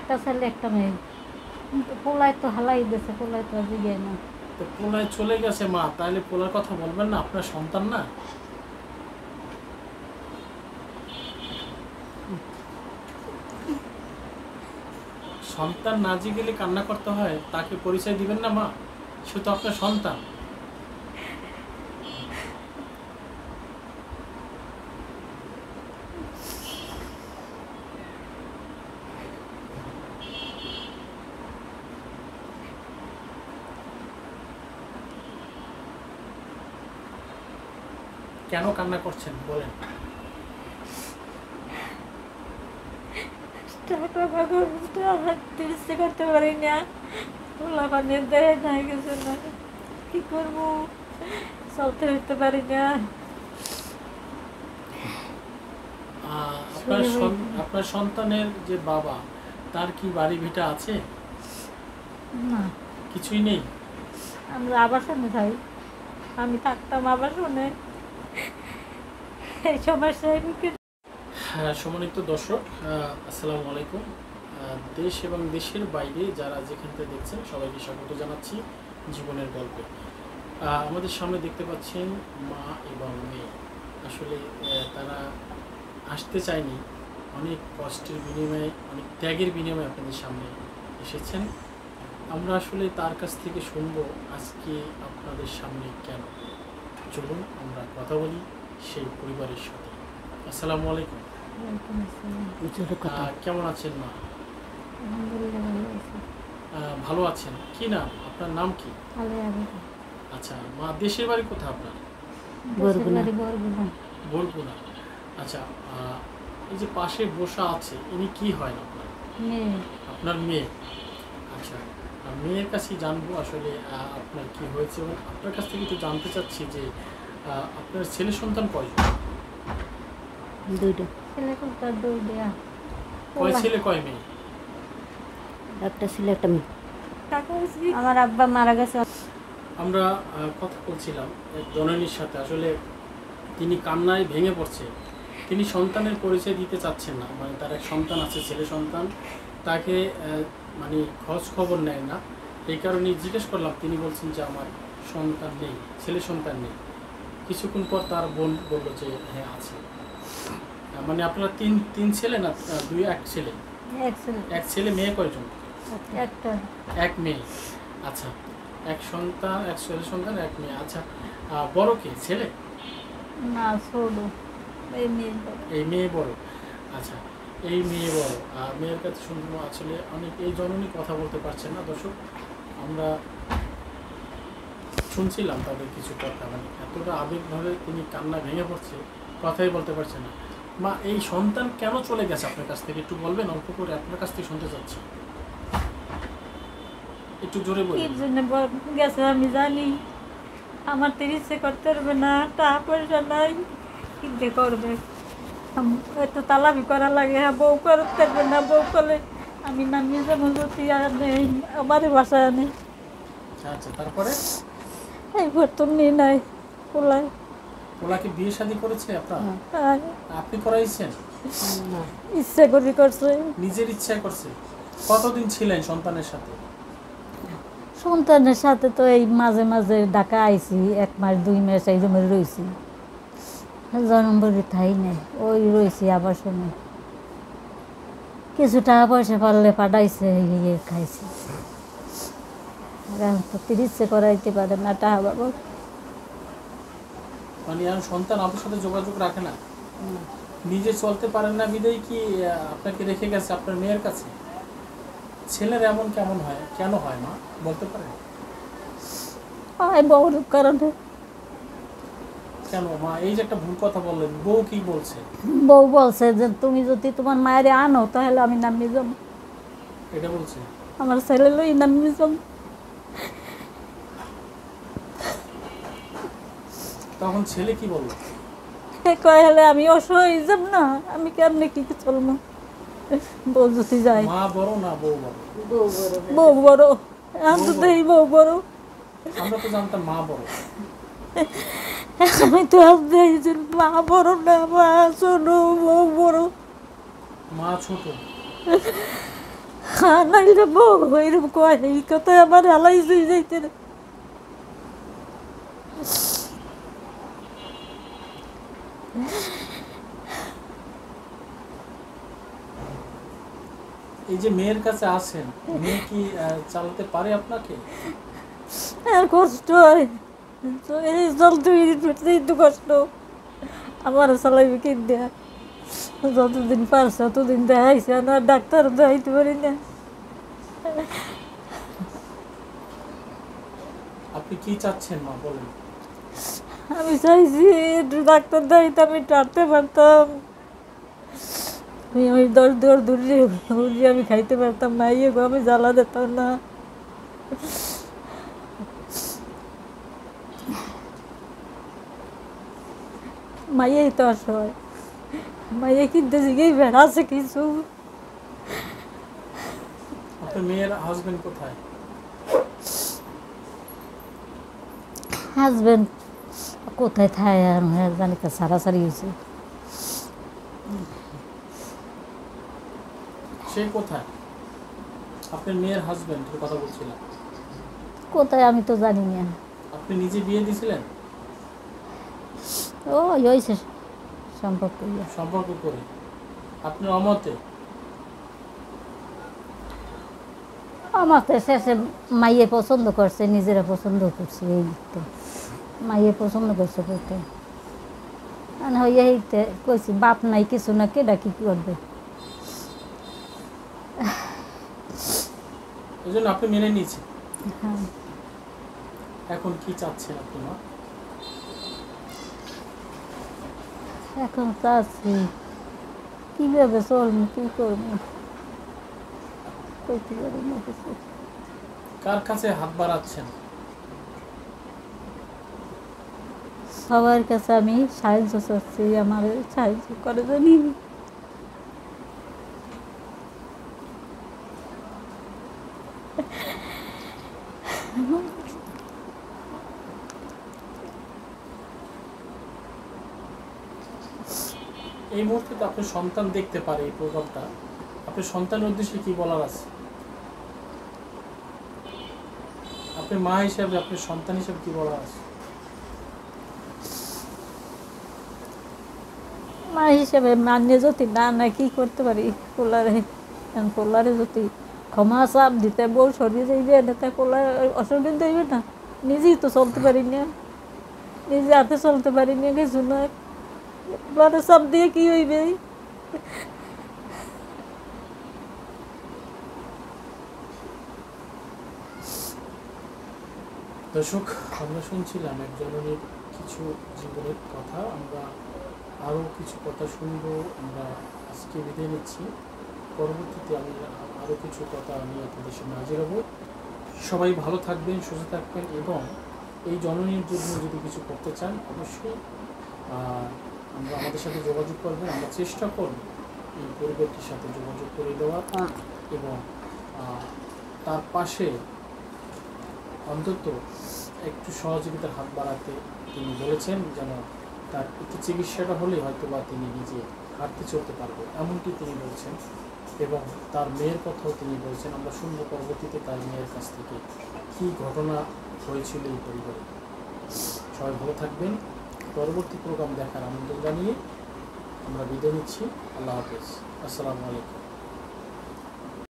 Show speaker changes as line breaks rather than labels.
একটা ছেলে একটা মেয়ে, কিন্তু পোলায় তো হালাই দিয়েছে, পোলায় তো আজকে গিয়ে না।
তো পোলায় চলে গেছে মা, তাহলে পোলার কথা বলবেন না? আপনার সন্তান না? সন্তান না যে গেলে কান্না করতে হয়, তাকে পরিচয় দিবেন না মা? সে তো আপনার সন্তান। কেন কান্না করছেন বলেন?
টাকা বাবা হাঁটতে ইচ্ছে করতে পারি না, পোলা পানির দেয় না কিছু না, কি করবো, চলতে উঠতে পারি না।
আপনার সন্তানের যে বাবা, তার কি বাড়ি ভিটা আছে?
না,
কিছুই নেই।
আমরা আবাসনে থাকি, আমি থাকতাম আবাসনে, এই সমস্যায়
হ্যাঁ, সম্মানিত দর্শক, আসসালামু আলাইকুম। দেশ এবং দেশের বাইরে যারা যেখান থেকে দেখছেন সবাইকে স্বাগত জানাচ্ছি জীবনের গল্পে। আমাদের সামনে দেখতে পাচ্ছেন মা এবং মেয়ে। আসলে তারা আসতে চায়নি, অনেক কষ্টের বিনিময়ে, অনেক ত্যাগের বিনিময়ে আপনাদের সামনে এসেছেন। আমরা আসলে তার কাছ থেকে শুনবো আজকে আপনাদের সামনে কেন। চলুন আমরা কথা বলি সেই পরিবারের সাথে। আসসালামু আলাইকুম। কেমন আছেন মা? ভালো আছেন। কি নাম আপনার? নাম কি? আচ্ছা মা, দেশের বাড়ি কোথায় আপনার? বরগুনা। আচ্ছা, এই যে পাশে বসা আছে, ইনি কি হয় আপনার? আপনার মেয়ে। আচ্ছা, মেয়ের কাছেই জানবো আসলে আপনার কি হয়েছে, এবং আপনার কাছ থেকে একটু জানতে চাচ্ছি যে আপনার ছেলে সন্তান কয়জন?
দুইটা।
কয় ছেলে কয় মেয়ে?
একটা ছেলে একটা মেয়ে। আমার আব্বা মারা গেছে।
আমরা কথা বলছিলাম এক জননীর সাথে, আসলে তিনি কান্নায় ভেঙে পড়ছে। তিনি সন্তানের পরিচয় দিতে চাচ্ছেন না, মানে তার এক সন্তান আছে, ছেলে সন্তান, তাকে মানে খোঁজ খবর নেয় না। এই কারণে জিজ্ঞেস করলাম, তিনি বলছেন যে আমার সন্তান নেই, ছেলে সন্তান নেই। কিছুক্ষণ পর তার বোন বললো যে হ্যাঁ আছে। মানে আপনারা তিন ছেলে না এক ছেলে? এক ছেলে। মেয়ে কয়জন?
একটা।
এক মেয়ে। আচ্ছা, এক সন্তান, এক ছেলে সন্তান, এক মেয়ে। আচ্ছা, বড় কে? ছেলে
না, ছোট।
এই মেয়ে বড়। আচ্ছা, এই মেয়ে বড়। মেয়ের কাছে শুনবো। আসলে অনেক এই জননী কথা বলতে পারছেন না দর্শক, আমরা শুনছিলাম তাদের কিছু কথা, মানে এতটা আবেগভাবে তিনি কান্না ভেঙে পড়ছে, কথাই বলতে পারছে না। মা, এই সন্তান কেন চলে গেছে আপনার কাছ থেকে একটু বলবেন? অল্প করে আপনার কাছ থেকে শুনতে চাচ্ছি, একটু জোরে বলুন।
এর জন্য গেছে আমি জানি, আমার তো ইচ্ছে করতে পারবে না, টাকা পয়সা নাই, কিনতে করবে, এত তালাবি করা লাগে, হ্যাঁ বউ করতে পারবে না, বউ করলে আমি নামিয়ে যাবো, যদি আনে আমার বাসায় আনে।
আচ্ছা, তারপরে
এই ভর্তুম নিয়ে নাই পোলায়।
ওনাকে বিয়ে শাদী করেছে আপনার?
আর
আপনি করাইছেন?
ইচ্ছে করি করছে,
নিজের ইচ্ছায় করছে। কতদিন ছিলেন সন্তানের সাথে?
সন্তানের সাথে তো এই মাঝে মাঝে ঢাকা আইছি, 1 মাস 2 মাস এই জন্য রয়েছি, জন্মভরি থাই নাই, ওই রয়েছি আবার শুনে কিছু টাকা পয়সা পারলে পাঠাইছে, খাইছি। এখন তো তিরিশে করাইতে পারে না টাকা বাবা।
মানে আর সন্তান আপনার সাথে যোগাযোগ রাখে না, নিজে চলতে পারেন না বিদায় কি আপনাকে রেখে গেছে আপনার মেয়ের কাছে? ছেলের এমন কেমন হয়, কেন হয় মা, বলতে পারেন?
বউর কারণে।
কেন মা, এই যে একটা ভুল কথা বললেন, বউ কি বলছে?
বউ বলছে যে তুমি যদি তোমার মায়ের আনো তাহলে আমি নামিয়ে যাবো,
এটা বলছে?
আমার ছেলে লই নামিয়ে যাবো।
তখন ছেলে কি বলল?
কয় হলে আমি অসহায় যাব না, আমি কেমনে কি চলবো, বউ যদি যায়।
মা বড় না বউ বড়?
বউ বড়। আমি তো এই বউ বড়।
আমরা তো জানতাম মা বড়।
আমি তো দেখছি মা বড় না, মা ছোট, বউ বড়।
মা ছোট।
নাইলে বউ এরকম কয় এই কথা আমার আলাই যাইতে না।
এই যে মেয়ের কাছে আসেন, মেয়ে কি চালাতে পারে আপনাকে?
আর কষ্ট হয়, তো এই চলতে একটু কষ্ট। আমার চালাইবে কি দেয়া, যতদিন পারছে ততদিন দেখাইছে না, ডাক্তার দেখাইতে পারি না।
আপনি কি চাচ্ছেন মা, বলেন?
আমি চাইছি একটু ডাক্তার দেখাইতে, আমি টানতে পারতাম, আমি 10 দূরে আমি খাইতে পারতাম না, ইয়ে গো আমি জ্বালা দিতাম না। মাইয়াই তো আসয়, মাইয়া কিনতে জিগেই বেড়া আছে কিছু।
আপনার মেয়ের হাজবেন্ড কোথায়?
হাজবেন্ড কোথায় থাকে আর জানি তো, সারাসারি হয়েছে।
সে কোথায়? আপনার মেয়ের হাজবেন্ডের কথা বলছিলাম।
কোথায় আমি তো জানি না।
আপনি নিজে বিয়ে দিয়েছিলেন?
ও হয়েছে সম্পর্ক,
সম্পর্ক করে আপনার অমতে?
আমার তো শেষে মাইয়ে পছন্দ করছে, নিজেরা পছন্দ করছে, এই তো মাইয়ে পছন্দ করছে বলতে হইয়া এইতে কইছি বাপ নাই কিছু না, কেডা কি করবে।
এই জন্য আপনি মেনে নিয়েছেন।
হ্যাঁ,
এখন কি চাচ্ছেন আপনি মা?
এখন চাচ্ছি কীভাবে চলবো, কী করবো, কইতে পারি না কিছু।
কার কাছে হাত বাড়াচ্ছেন?
সবার কাছে আমি সাহায্য চাচ্ছি, আমার সাহায্য করে জানি।
এই মুহূর্তে তো আপনার সন্তান দেখতে পারে এই প্রোগ্রামটা, আপনার সন্তানের উদ্দেশ্যে কি বলার আছে? আপনি মা হিসাবে, আপনার সন্তান হিসাবে কি বলার আছে?
মা হিসেবে মান্য যদি না না কি করতে পারি, পোলারে যদি ক্ষমা চাপ দিতে বউ সরিয়ে যাইবে এটাতে পোলার অসুবিধা দেবে না। নিজেই তো চলতে পারি না, নিজে হাতে চলতে পারি না কিছু না, পোলারে চাপ দিয়ে কি হইবে।
দর্শক, আমরা শুনছিলাম এক জননীর কিছু জীবনের কথা। আমরা আরও কিছু কথা শুনবো। আমরা আজকে বিদায় নিচ্ছি, পরবর্তীতে আমি আরও কিছু কথা নিয়ে আপনাদের সামনে হাজির হব। সবাই ভালো থাকবেন, সুস্থ থাকবেন, এবং এই জননীর জন্য যদি কিছু করতে চান অবশ্যই আমরা আমাদের সাথে যোগাযোগ করবেন। আমরা চেষ্টা করব এই পরিবারটির সাথে যোগাযোগ করে দেওয়ার, এবং তার পাশে অন্তত একটু সহযোগিতার হাত বাড়াতে তিনি বলেছেন, যেন তার একটু চিকিৎসাটা হলেই হয়তো বা তিনি নিজে হাঁটতে চলতে পারবে, এমনটি তিনি বলছেন। এবং তার মেয়ের কথাও তিনি বলছেন। আমরা শুনবো পরবর্তীতে তার মেয়ের কাছ থেকে কী ঘটনা হয়েছিল এই পরিবারে। সবাই ভালো থাকবেন। পরবর্তী প্রোগ্রাম দেখার আমন্ত্রণ জানিয়ে আমরা বিদায় নিচ্ছি। আল্লাহ হাফেজ। আসসালামু আলাইকুম।